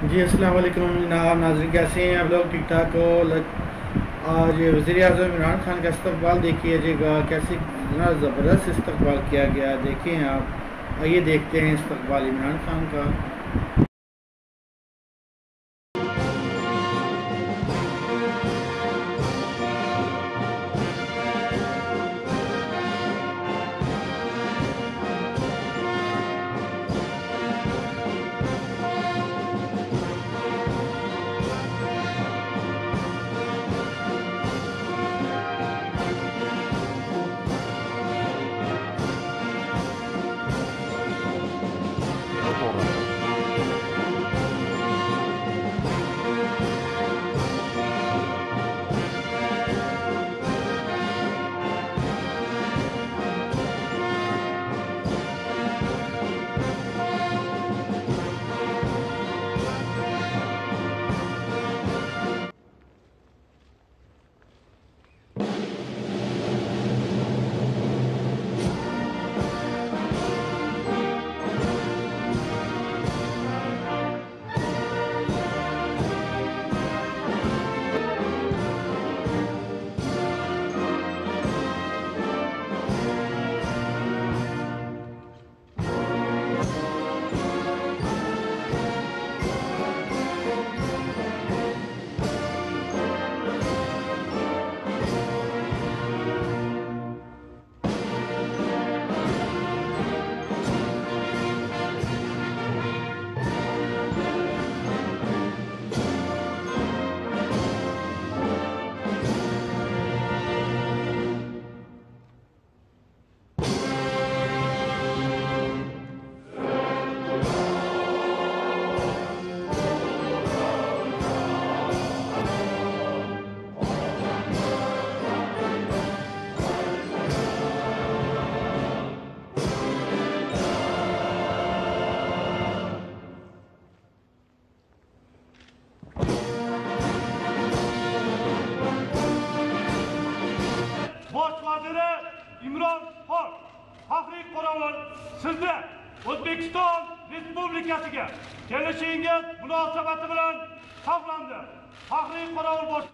जी अस्सलाम वालेकुम जनाब नाज़रीन, कैसे हैं आप लोग? ठीक ठाक हो? आज वज़ीर आज़म इमरान खान का इस्तकबाल देखिएगा, कैसे इतना ज़बरदस्त इस्तकबाल किया गया। देखें आप, आइए देखते हैं इस्तकबाल इमरान खान का। Bosh vaziri Imron Xon, faxriy qorovul sizni O'zbekiston Respublikasiga kelishingiz munosabati bilan saqlandi. Faxriy qorovul bosh